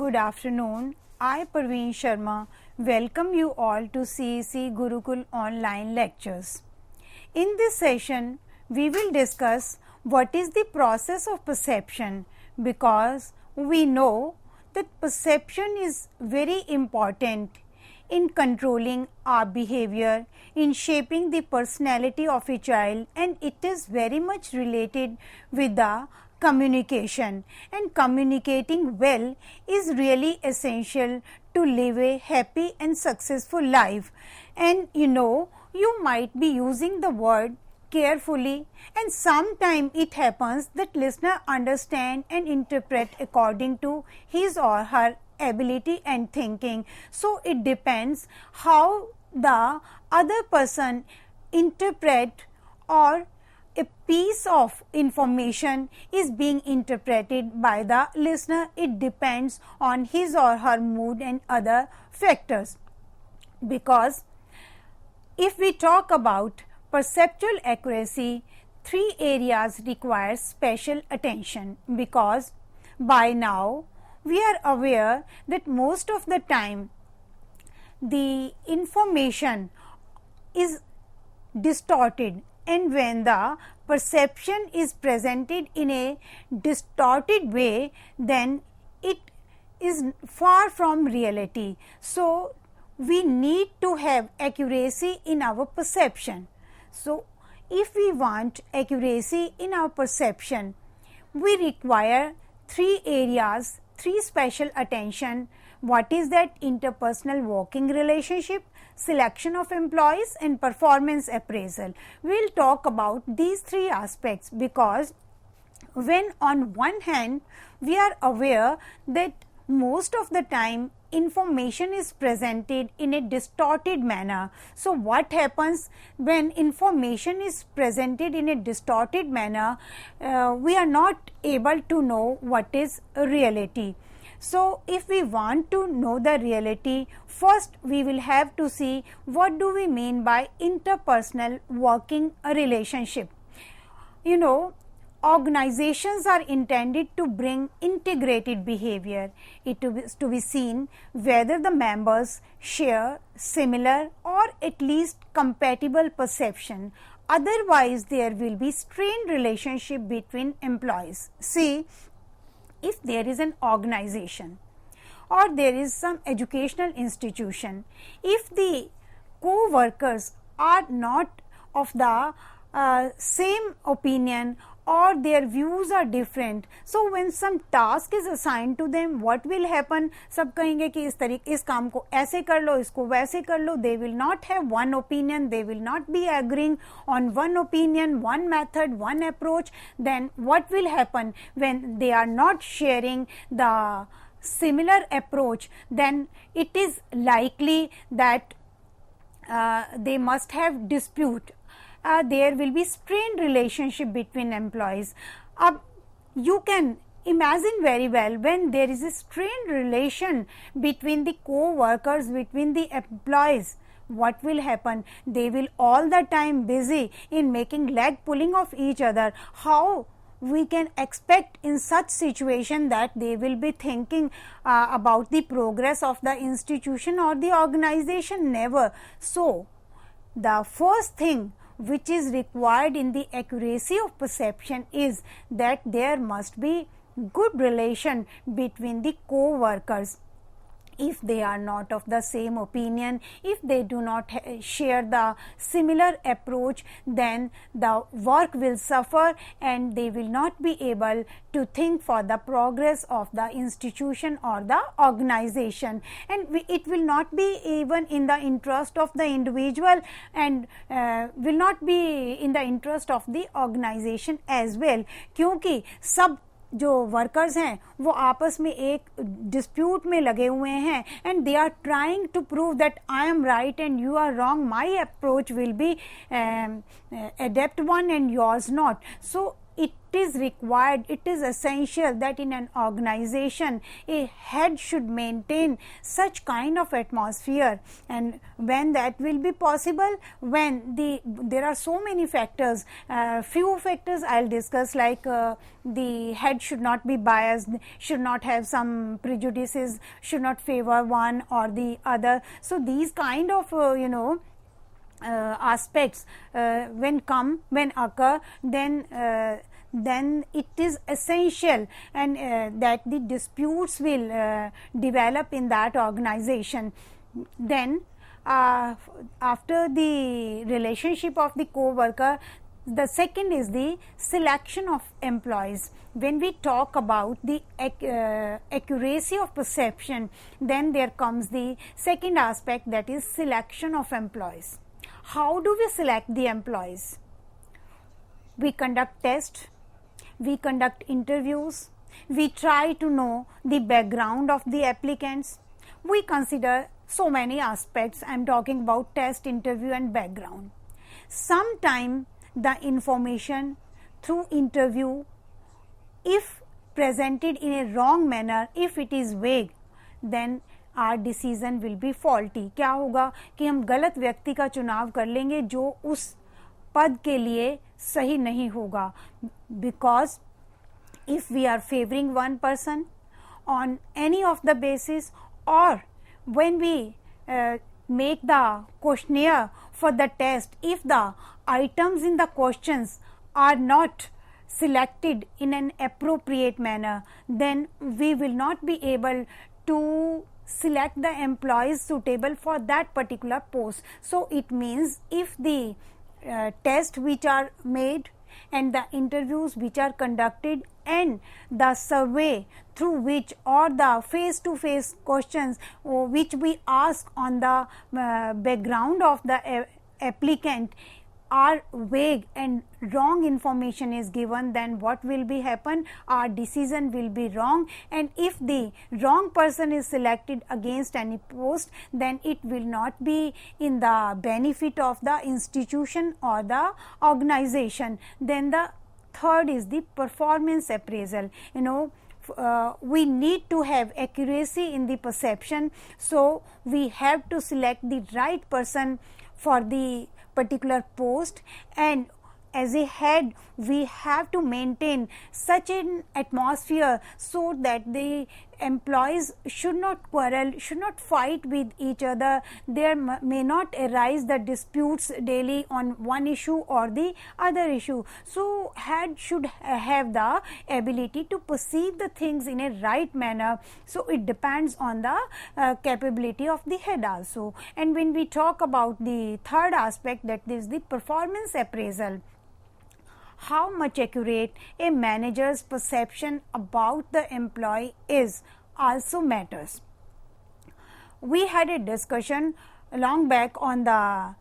good afternoon. I, Parveen Sharma, welcome you all to CEC Gurukul online lectures. In this session, we will discuss what is the process of perception, because we know that perception is very important in controlling our behavior, in shaping the personality of a child, and it is very much related with the communication, and communicating well is really essential to live a happy and successful life. And you might be using the word carefully, and sometime it happens that listener understand and interpret according to his or her ability and thinking. So it depends how the other person interpret, or a piece of information is being interpreted by the listener. It depends on his or her mood and other factors. Because if we talk about perceptual accuracy, three areas require special attention, because by now we are aware that most of the time the information is distorted, and when the perception is presented in a distorted way, then it is far from reality. So we need to have accuracy in our perception. So if we want accuracy in our perception, we require three areas, three special attention. What is that? Interpersonal working relationship, selection of employees, and performance appraisal. We will talk about these three aspects, because when on one hand we are aware that most of the time information is presented in a distorted manner. So what happens when information is presented in a distorted manner? We are not able to know what is reality. So if we want to know the reality, first we will have to see what do we mean by interpersonal working relationship. Organizations are intended to bring integrated behavior. It is to be seen whether the members share similar or at least compatible perception. Otherwise, there will be strained relationship between employees. See, if there is an organization or there is some educational institution, if the co-workers are not of the same opinion, or their views are different, so when some task is assigned to them, what will happen? सब कहेंगे कि इस काम को ऐसे कर लो, इसको वैसे कर लो. They will not have one opinion, they will not be agreeing on one opinion, one method, one approach. Then what will happen when they are not sharing the similar approach? Then it is likely that they must have dispute. There will be strained relationship between employees. You can imagine very well, when there is a strained relation between the co-workers, between the employees, what will happen? They will all the time busy in making leg pulling of each other. How we can expect in such situation that they will be thinking about the progress of the institution or the organization? Never. So the first thing which is required in the accuracy of perception is that there must be good relation between the co-workers. If they are not of the same opinion, if they do not share the similar approach, then the work will suffer and they will not be able to think for the progress of the institution or the organization, and it will not be even in the interest of the individual, and will not be in the interest of the organization as well, क्योंकि सब जो workers हैं वो आपस में एक dispute में लगे हुए हैं, and they are trying to prove that I am right and you are wrong, my approach will be adept one and yours not. So it is required, it is essential that in an organization a head should maintain such kind of atmosphere. And when that will be possible, when there are so many factors, few factors I'll discuss, like the head should not be biased, should not have some prejudices, should not favor one or the other. So these kind of aspects when occur, then it is essential and that the disputes will develop in that organization. Then after the relationship of the co-worker, the second is the selection of employees. When we talk about the accuracy of perception, then there comes the second aspect, that is selection of employees. How do we select the employees? We conduct tests, we conduct interviews, we try to know the background of the applicants. We consider so many aspects. I am talking about test, interview and background. Sometimes the information through interview, if presented in a wrong manner, if it is vague, then our decision will be faulty. क्या होगा कि हम गलत व्यक्ति का चुनाव कर लेंगे जो उस पद के लिए सही नहीं होगा. Because if we are favoring one person on any of the basis, or when we make the questionnaire for the test, if the items in the questions are not selected in an appropriate manner, then we will not be able to select the employees suitable for that particular post. So it means if the tests which are made and the interviews which are conducted and the survey through which, or the face-to-face questions which we ask on the background of the applicant are vague and wrong information is given, then what will be happen? Our decision will be wrong, and if the wrong person is selected against any post, then it will not be in the benefit of the institution or the organization. Then the third is the performance appraisal. We need to have accuracy in the perception, so we have to select the right person for the particular post, and as a head we have to maintain such an atmosphere so that the employees should not quarrel, should not fight with each other. There may not arise the disputes daily on one issue or the other issue. So head should have the ability to perceive the things in a right manner. So it depends on the capability of the head also. And when we talk about the third aspect, that is the performance appraisal, how much accurate a manager's perception about the employee is also matters. We had a discussion long back on the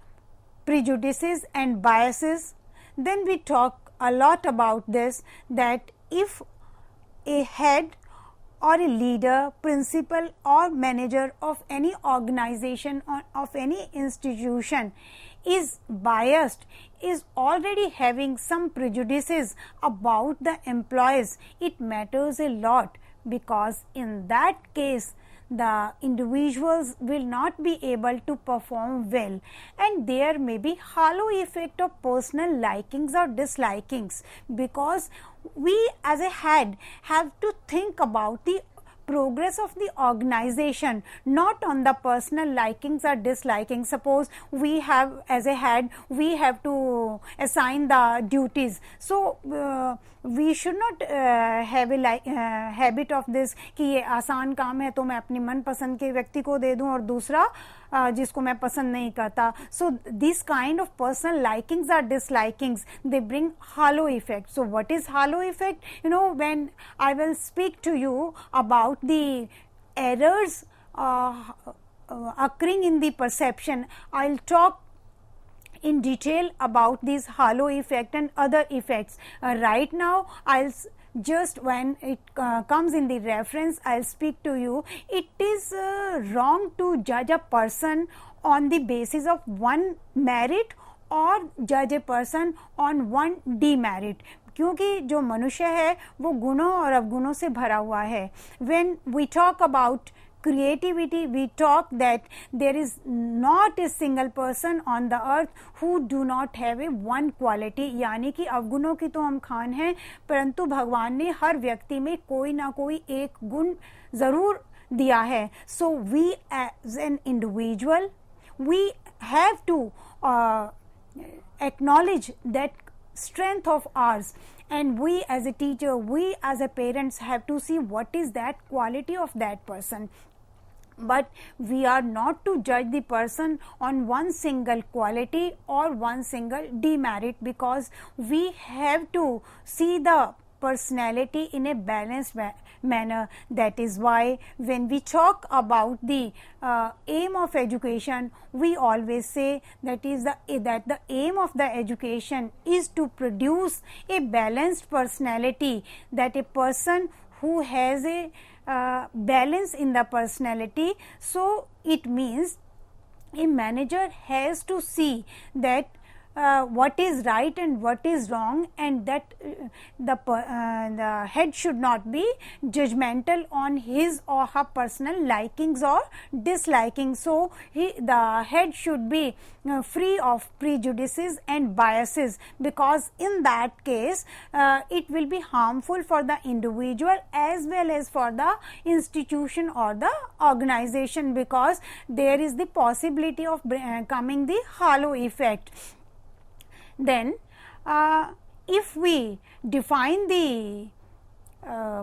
prejudices and biases. Then we talk a lot about this, that if a head or a leader, principal or manager of any organization or of any institution is biased, is already having some prejudices about the employees, it matters a lot, because in that case the individuals will not be able to perform well, and there may be halo effect of personal likings or dislikings, because we as a head have to think about the progress of the organization, not on the personal likings or dislikings. Suppose we have, as a head, we have to assign the duties, so we should not have a habit of this कि ये आसान काम है तो मैं अपनी मनपसंद के व्यक्ति को दे दूं और दूसरा जिसको मैं पसंद नहीं करता. So this kind of personal likings or dislikings, they bring halo effect. So what is halo effect? When I will speak to you about the errors occurring in the perception, I'll talk in detail about this halo effect and other effects. Right now I'll just, when it comes in the reference, I'll speak to you. It is wrong to judge a person on the basis of one merit or judge a person on one demerit. क्योंकि जो मनुष्य है वो गुणों और अवगुणों से भरा हुआ है. When we talk about creativity, we talk that there is not a single person on the earth who do not have a one quality. यानी कि अवगुणों की तो हम खान हैं, परंतु भगवान ने हर व्यक्ति में कोई ना कोई एक गुण जरूर दिया है. So we as an individual, we have to acknowledge that strength of ours, and we as a teacher, we as a parents have to see what is that quality of that person. But we are not to judge the person on one single quality or one single demerit, because we have to see the personality in a balanced manner. That is why when we talk about the aim of education, we always say that the aim of the education is to produce a balanced personality, that a person who has a balance in the personality. So it means a manager has to see that what is right and what is wrong, and that the head should not be judgmental on his or her personal likings or dislikings. So the head should be free of prejudices and biases, because in that case it will be harmful for the individual as well as for the institution or the organization, because there is the possibility of coming the halo effect. Then if we define the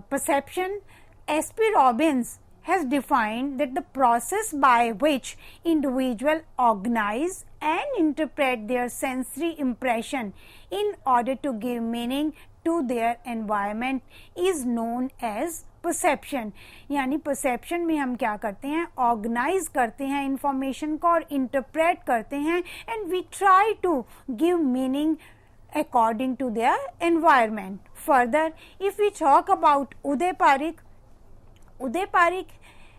perception, S.P. Robbins has defined that the process by which individuals organize and interpret their sensory impression in order to give meaning to their environment is known as perception. यानी perception में हम क्या करते हैं, organize करते हैं information को और interpret करते हैं, and we try to give meaning according to their environment. Further, if we talk about Uday Parikh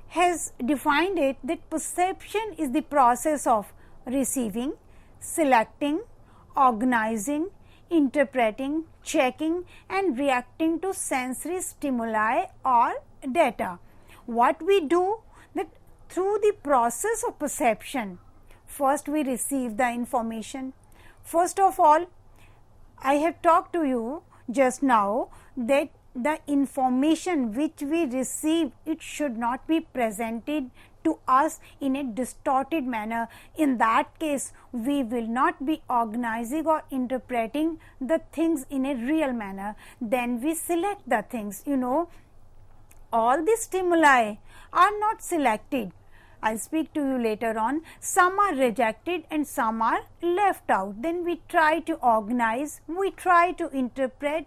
has defined it that perception is the process of receiving, selecting, organizing, interpreting, checking and reacting to sensory stimuli or data. What we do, that through the process of perception, first we receive the information. First of all, I have talked to you just now that the information which we receive, it should not be presented to us in a distorted manner. In that case, we will not be organizing or interpreting the things in a real manner. Then we select the things. You know, all the stimuli are not selected. I'll speak to you later on. Some are rejected and some are left out. Then we try to organize, we try to interpret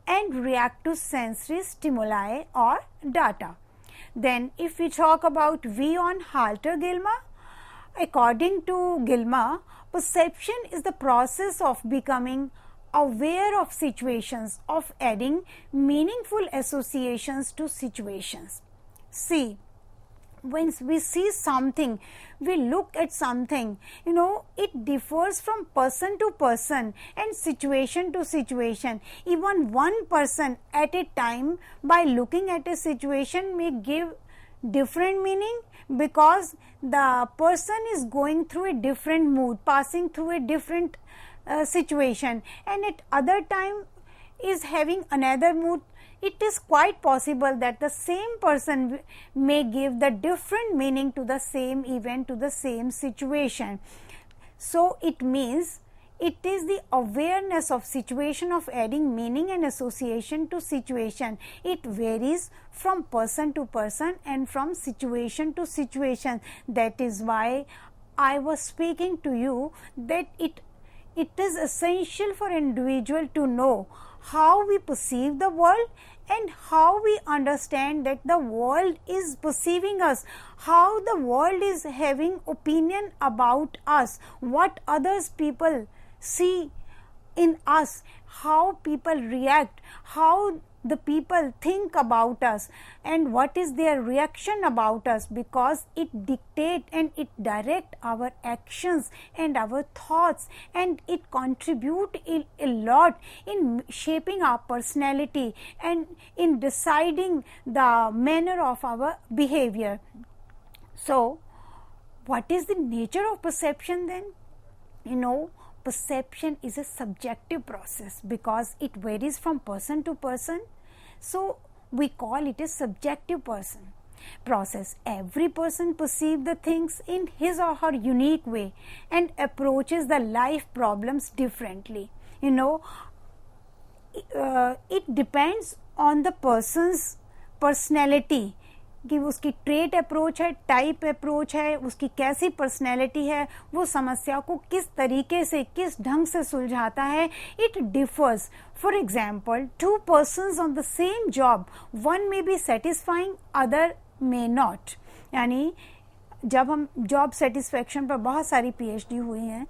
and react to sensory stimuli or data. Then if we talk about V on Halter-Gilmer, according to Gilmer, perception is the process of becoming aware of situations, of adding meaningful associations to situations. See, when we see something, we look at something, you know, it differs from person to person and situation to situation. Even one person at a time, by looking at a situation, may give different meaning, because the person is going through a different mood, passing through a different situation, and at other time is having another mood. It is quite possible that the same person may give the different meaning to the same event, to the same situation. So it means it is the awareness of situation, of adding meaning and association to situation. It varies from person to person and from situation to situation. That is why I was speaking to you that it is essential for an individual to know how we perceive the world and how we understand that the world is perceiving us, how the world is having opinion about us, what others people see in us, how people react, how the people think about us and what is their reaction about us, because it dictate and it direct our actions and our thoughts, and it contribute a lot in shaping our personality and in deciding the manner of our behavior. So what is the nature of perception then? Perception is a subjective process because it varies from person to person. So we call it a subjective process. Every person perceives the things in his or her unique way and approaches the life problems differently. It depends on the person's personality कि उसकी trait approach है, type approach है, उसकी कैसी personality है, वो समस्या को किस तरीके से, किस ढंग से सुलझाता है. It differs. For example, 2 persons on the same job, one may be satisfying, other may not. यानी जब हम जॉब सेटिस्फेक्शन पर बहुत सारी PhD हुई हैं,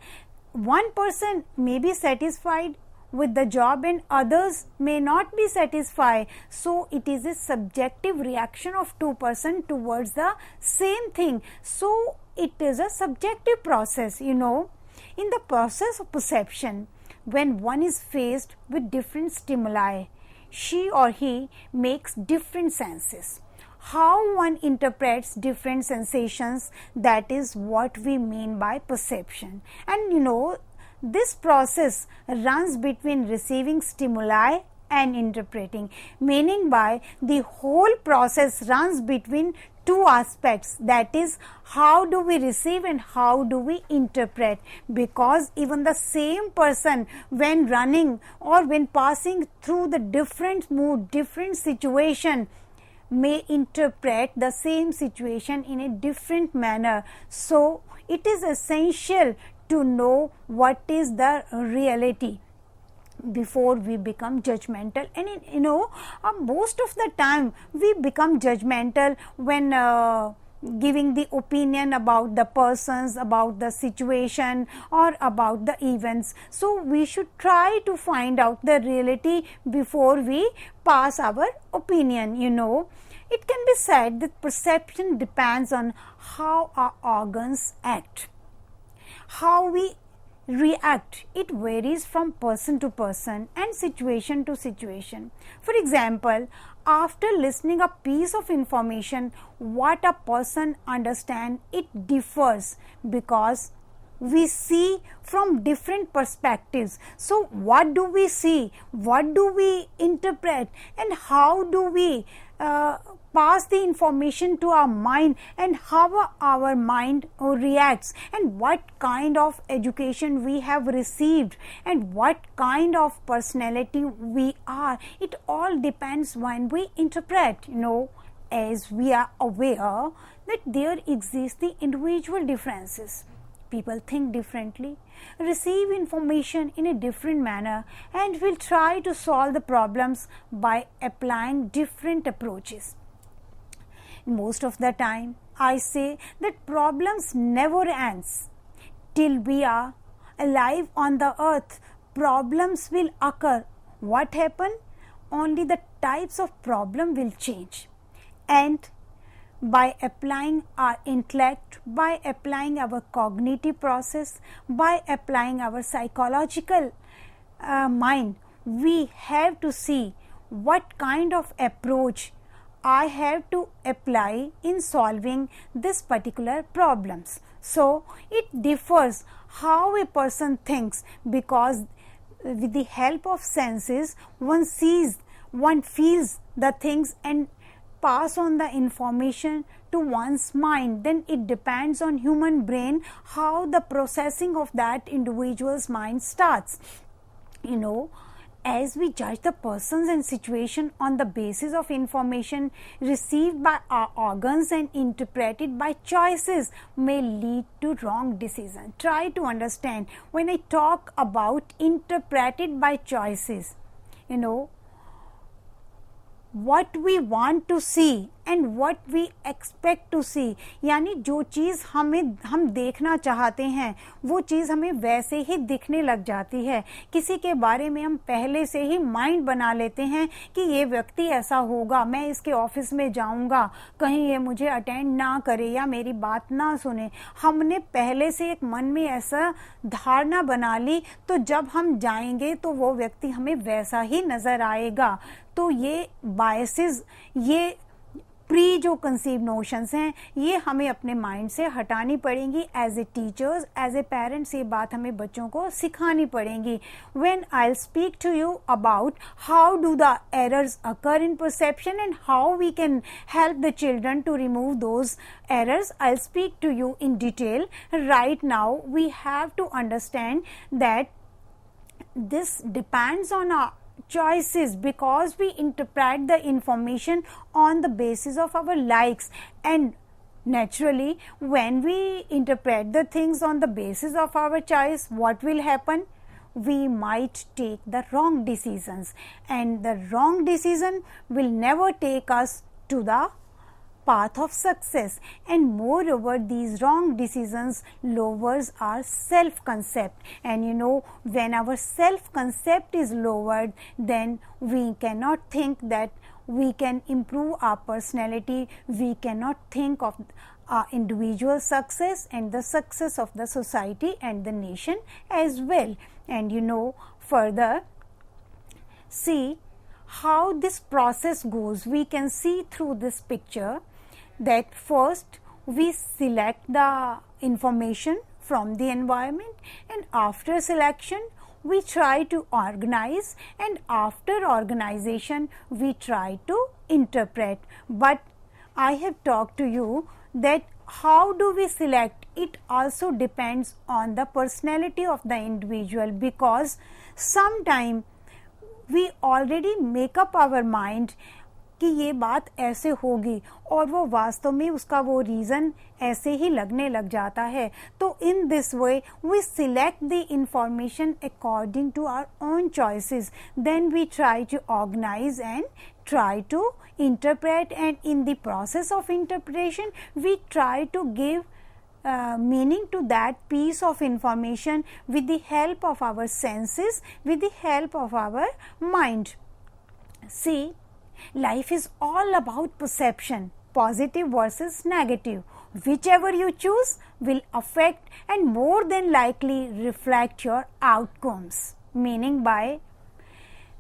1 person may be satisfied with the job and others may not be satisfied. So it is a subjective reaction of 2 persons towards the same thing. So it is a subjective process. In the process of perception, when one is faced with different stimuli, she or he makes different senses. How one interprets different sensations, that is what we mean by perception. And this process runs between receiving stimuli and interpreting, meaning by the whole process runs between 2 aspects, that is how do we receive and how do we interpret, because even the same person when running or when passing through the different mood, different situation, may interpret the same situation in a different manner. So it is essential to know what is the reality before we become judgmental. And most of the time we become judgmental when giving the opinion about the persons, about the situation or about the events. So we should try to find out the reality before we pass our opinion. It can be said that perception depends on how our organs act. How we react, it varies from person to person and situation to situation. For example, after listening a piece of information, what a person understands, it differs because we see from different perspectives. So what do we see, what do we interpret, and how do we pass the information to our mind, and how our mind reacts, and what kind of education we have received, and what kind of personality we are. It all depends when we interpret. As we are aware that there exist the individual differences. People think differently, receive information in a different manner, and will try to solve the problems by applying different approaches. Most of the time, I say that problems never ends. Till we are alive on the earth, problems will occur. What happen? Only the types of problem will change. And by applying our intellect, by applying our cognitive process, by applying our psychological mind, we have to see what kind of approach I have to apply in solving this particular problems. So it differs how a person thinks, because with the help of senses one sees, one feels the things and pass on the information to one's mind. Then it depends on human brain how the processing of that individual's mind starts. As we judge the persons and situation on the basis of information received by our organs and interpreted by choices, may lead to wrong decision. Try to understand when I talk about interpreted by choices, what we want to see and what we expect to see, यानी जो चीज़ हम देखना चाहते हैं वो चीज़ हमें वैसे ही दिखने लग जाती है। किसी के बारे में हम पहले से ही माइंड बना लेते हैं कि ये व्यक्ति ऐसा होगा, मैं इसके ऑफिस में जाऊंगा, कहीं ये मुझे अटेंड ना करे या मेरी बात ना सुने। हमने पहले से एक मन में ऐसा धारणा बना ली, तो जब हम जाएंगे तो वो व्यक्ति हमें वैसा ही नजर आएगा। तो ये बायसेस, ये प्री जो कंसीव नोशंस हैं, ये हमें अपने माइंड से हटानी पड़ेंगी। As a teachers, as a parents, ये बात हमें बच्चों को सिखानी पड़ेंगी। When I speak to you about how do the errors occur in perception and how we can help the children to remove those errors, I'll speak to you in detail. Right now we have to understand that this depends on our choices, because we interpret the information on the basis of our likes, and naturally when we interpret the things on the basis of our choice, what will happen? We might take the wrong decisions, and the wrong decision will never take us to the path of success, and moreover these wrong decisions lowers our self concept, and you know, when our self concept is lowered, then we cannot think that we can improve our personality, we cannot think of our individual success and the success of the society and the nation as well. And you know, further see how this process goes. We can see through this picture that first we select the information from the environment, and after selection we try to organize, and after organization we try to interpret. But I have talked to you that how do we select? It also depends on the personality of the individual, because sometime we already make up our mind कि ये बात ऐसे होगी, और वो वास्तव में उसका वो रीज़न ऐसे ही लगने लग जाता है। तो in this way we select the information according to our own choices, then we try to organise and try to interpret, and in the process of interpretation we try to give meaning to that piece of information with the help of our senses, with the help of our mind. See, life is all about perception, positive versus negative. Whichever you choose will affect and more than likely reflect your outcomes. Meaning by,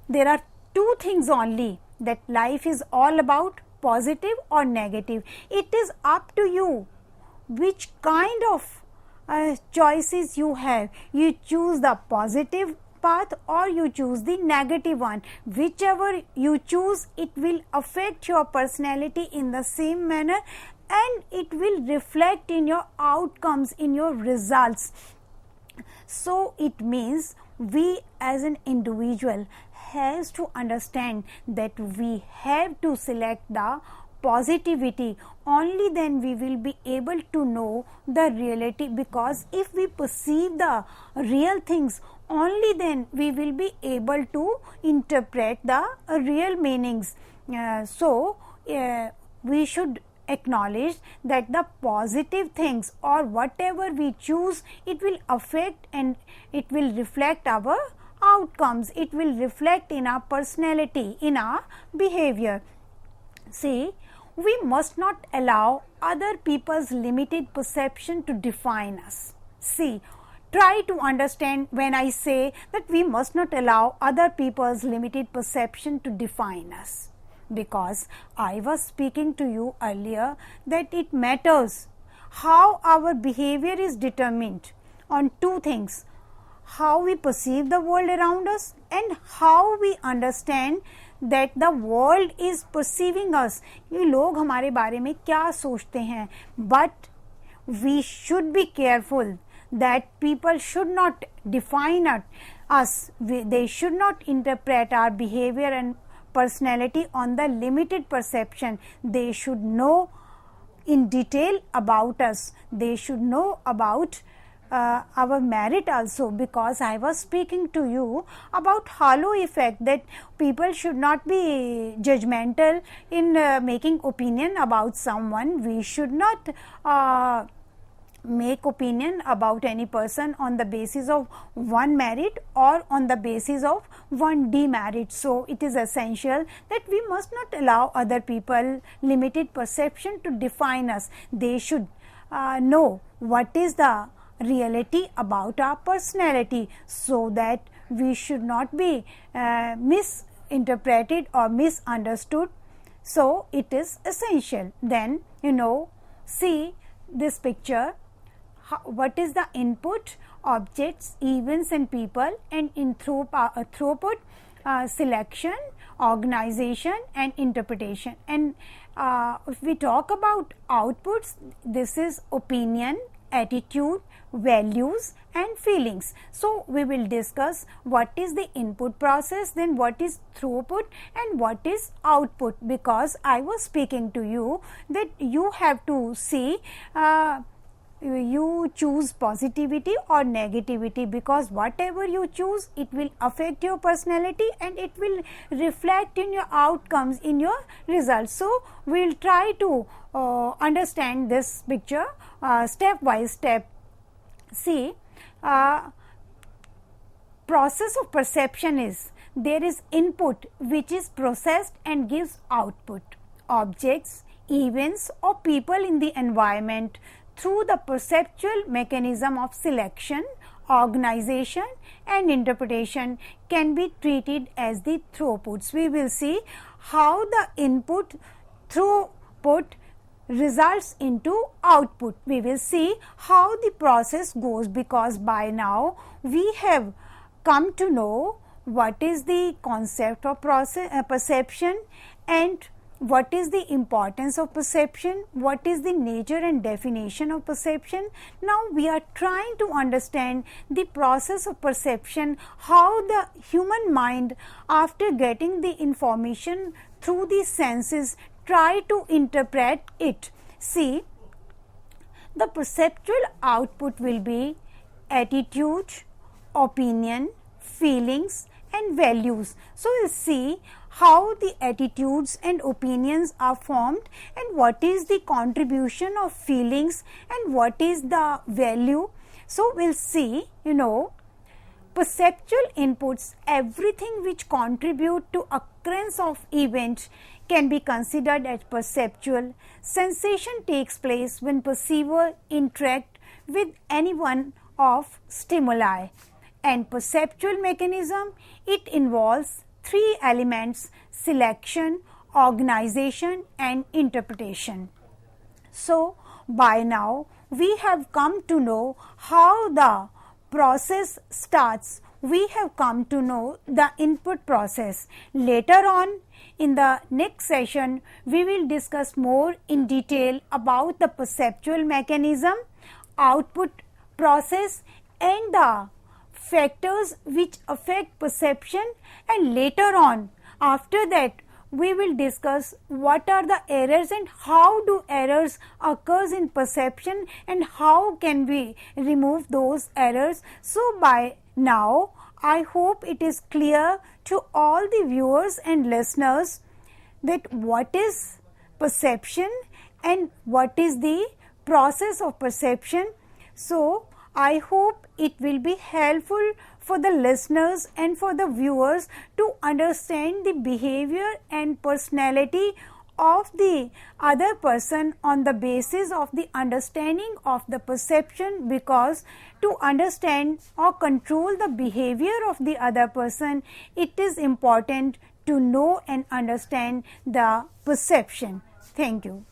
there are two things only that life is all about, positive or negative. It is up to you which kind of choices you have. You choose the positive path or you choose the negative one. Whichever you choose, it will affect your personality in the same manner, and it will reflect in your outcomes, in your results. So it means we as an individual has to understand that we have to select the positivity. Only then we will be able to know the reality, because if we perceive the real things, only then we will be able to interpret the real meanings. We should acknowledge that the positive things or whatever we choose, it will affect and it will reflect our outcomes, it will reflect in our personality, in our behavior. See, we must not allow other people's limited perception to define us. See, try to understand when I say that we must not allow other people's limited perception to define us, because I was speaking to you earlier that it matters how our behavior is determined on two things: how we perceive the world around us and how we understand that the world is perceiving us. ये लोग हमारे बारे में क्या सोचते हैं? But we should be careful that people should not define us. They should not interpret our behavior and personality on the limited perception. They should know in detail about us. They should know about our merit also, because I was speaking to you about halo effect, that people should not be judgmental in making opinion about someone. We should not make opinion about any person on the basis of one merit or on the basis of one demerit. So, it is essential that we must not allow other people limited perception to define us. They should know what is the reality about our personality, so that we should not be misinterpreted or misunderstood. So, it is essential. Then, see this picture. What is the input, objects, events and people, and in throughput, selection, organization and interpretation. And if we talk about outputs, this is opinion, attitude, values and feelings. So, we will discuss what is the input process, then what is throughput and what is output, because I was speaking to you that you have to see you choose positivity or negativity, because whatever you choose, it will affect your personality and it will reflect in your outcomes, in your results. So, we will try to understand this picture step by step. See, process of perception is, there is input which is processed and gives output. Objects, events or people in the environment through the perceptual mechanism of selection, organization and interpretation can be treated as the throughputs. We will see how the input throughput results into output. We will see how the process goes, because by now we have come to know what is the concept of perception and what is the importance of perception, what is the nature and definition of perception. Now, we are trying to understand the process of perception, how the human mind, after getting the information through the senses, try to interpret it. See, the perceptual output will be attitude, opinion, feelings and values. So, we will see how the attitudes and opinions are formed and what is the contribution of feelings and what is the value. So, we will see, perceptual inputs, everything which contribute to occurrence of event can be considered as perceptual. Sensation takes place when perceiver interact with any one of stimuli. And perceptual mechanism, it involves three elements: selection, organization and interpretation. So, by now we have come to know how the process starts. We have come to know the input process. Later on in the next session, we will discuss more in detail about the perceptual mechanism, output process and the factors which affect perception, and later on, after that, we will discuss what are the errors and how do errors occurs in perception and how can we remove those errors. So, by now, I hope it is clear to all the viewers and listeners that what is perception and what is the process of perception. So, I hope it will be helpful for the listeners and for the viewers to understand the behavior and personality of the other person on the basis of the understanding of the perception, because to understand or control the behavior of the other person, it is important to know and understand the perception. Thank you.